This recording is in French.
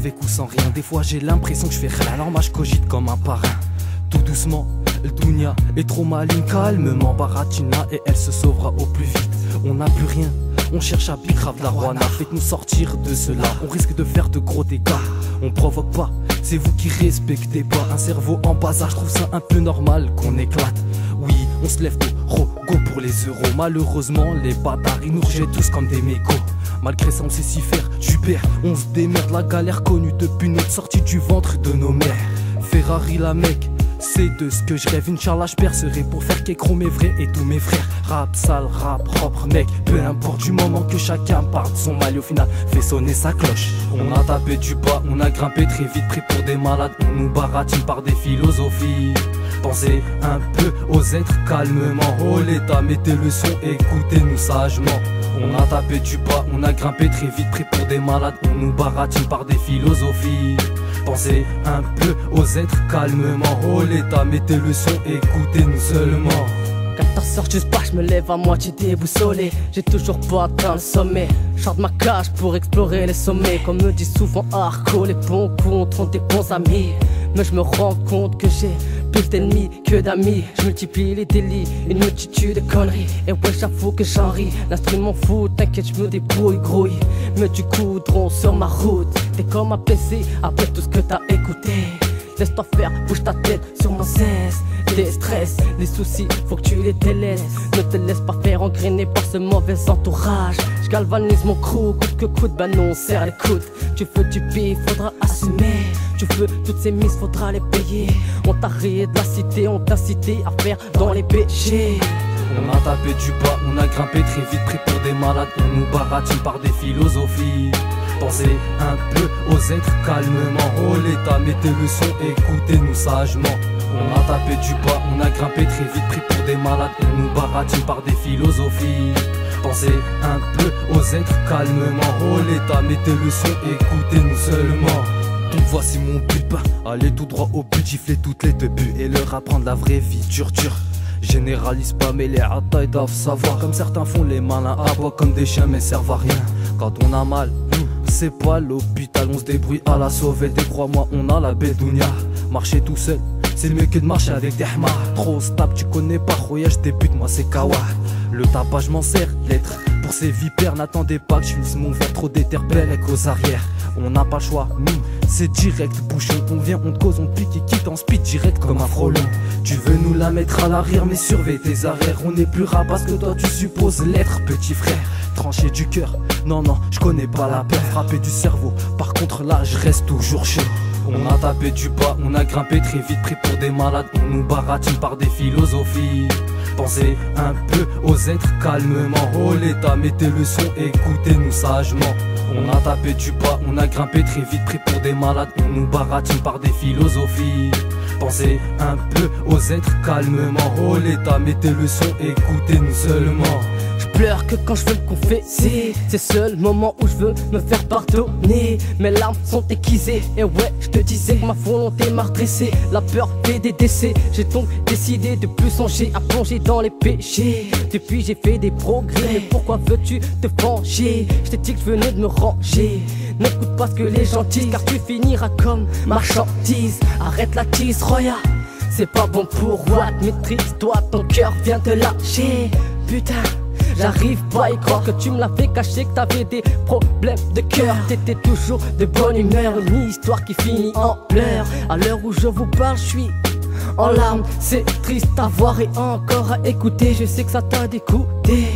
avec ou sans rien. Des fois j'ai l'impression que je fais rien, alors moi je cogite comme un parrain. Tout doucement, le Dounia est trop maligne, calmement Baratina et elle se sauvera au plus vite. On n'a plus rien, on cherche à bicrave la Rwanda. Faites-nous sortir de cela, on risque de faire de gros dégâts. On provoque pas, c'est vous qui respectez pas. Un cerveau en bazar, je trouve ça un peu normal qu'on éclate. Oui, on se lève tôt, go pour les euros. Malheureusement, les bâtards, ils nous rejettent tous comme des mégots. Malgré ça, on sait s'y faire, super, on se démerde. La galère connue depuis notre sortie du ventre de nos mères. Ferrari la mec, c'est de ce que je rêve. Inch'Allah, je percerai pour faire qu'écro mes vrais et tous mes frères. Rap sale, rap propre, mec, peu importe du moment que chacun part de son mal, au final fait sonner sa cloche. On a tapé du bas, on a grimpé très vite, pris pour des malades. On nous baratine par des philosophies. Pensez un peu aux êtres calmement. Oh l'état, mettez le son, écoutez-nous sagement. On a tapé du bas, on a grimpé très vite, pris pour des malades. On nous baratine par des philosophies. Pensez un peu aux êtres calmement. Oh l'état, mettez le son, écoutez-nous seulement. 14h juste pas, je me lève à moitié déboussolé. J'ai toujours pas atteint le sommet. Sors de ma cage pour explorer les sommets. Comme me dit souvent Arco, les bons comptes ont des bons amis. Mais je me rends compte que j'ai plus d'ennemis que d'amis. Je multiplie les délits, une multitude de conneries. Et ouais, j'avoue que j'en ris. L'instrument fou, t'inquiète, je me débrouille, grouille. Mais du coup, drone sur ma route. T'es comme apaisé après tout ce que t'as écouté. Laisse-toi faire, bouge ta tête sur mon cesse. Les stress, les soucis, faut que tu les délaisses. Ne te laisse pas faire engrainer par ce mauvais entourage. Je galvanise mon crew, coûte que coûte, ben non, serre les coudes. Tu veux du bif, faudra assumer. Tu veux toutes ces mises, faudra les payer. On t'a rayé de la cité, on t'a incité à faire dans les péchés. On a tapé du bas, on a grimpé très vite, pris pour des malades. On nous baratine par des philosophies. Pensez un peu aux êtres calmement. Oh l'état, mettez le son, écoutez-nous sagement. On a tapé du bas, on a grimpé très vite, pris pour des malades. On nous baratine par des philosophies. Pensez un peu aux êtres calmement. Oh l'état, mettez le son, écoutez-nous seulement. Donc voici mon but, aller tout droit au but, gifler toutes les débuts et leur apprendre la vraie vie, dur. Généralise pas mais les attailles doivent savoir. Comme certains font les malins, aboient comme des chiens mais servent à rien. Quand on a mal, c'est pas l'hôpital, on se débrouille à la sauvette. Et crois-moi, on a la bédounia. Marcher tout seul, c'est mieux que de marcher avec des hmars. Trop stable, tu connais pas, Roya, je débute, moi c'est Kawa. Le tabac, je m'en sers, lettre. Pour ces vipères, n'attendez pas que je finisse mon verre, trop déterpelle avec aux arrières. On n'a pas le choix, c'est direct, bouchon. On vient, on te cause, on te pique et quitte en speed direct comme un frelon. Tu veux nous la mettre à l'arrière, mais surveille tes arrières. On est plus rapace que toi, tu supposes l'être, petit frère. Tranché du cœur, non, je connais pas la paix. Frappé du cerveau, par contre là, je reste toujours chaud. On a tapé du bas, on a grimpé très vite, pris pour des malades. On nous baratine par des philosophies. Pensez un peu aux êtres calmement. Oh l'état, mettez le son, écoutez-nous sagement. On a tapé du bas, on a grimpé très vite, pris pour des malades. On nous baratine par des philosophies. Pensez un peu aux êtres calmement. Oh l'état, mettez le son, écoutez-nous seulement. Je pleure que quand je veux me confesser. C'est le seul moment où je veux me faire pardonner. Mes larmes sont aiguisées. Et ouais, je te disais que ma volonté m'a redressé. La peur fait des décès. J'ai donc décidé de plus songer à plonger dans les péchés. Depuis j'ai fait des progrès. Mais pourquoi veux-tu te venger? Je t'ai dit que je venais de me ranger. N'écoute pas ce que les gens disent, car tu finiras comme marchandise. Arrête la tease, Roya, c'est pas bon pour Watt. Maîtrise-toi, ton cœur vient de lâcher. Putain, j'arrive pas à y croire que tu me l'avais caché, que t'avais des problèmes de cœur. T'étais toujours de bonne humeur, une histoire qui finit en pleurs. À l'heure où je vous parle, je suis en larmes. C'est triste à voir et encore à écouter. Je sais que ça t'a dégoûté.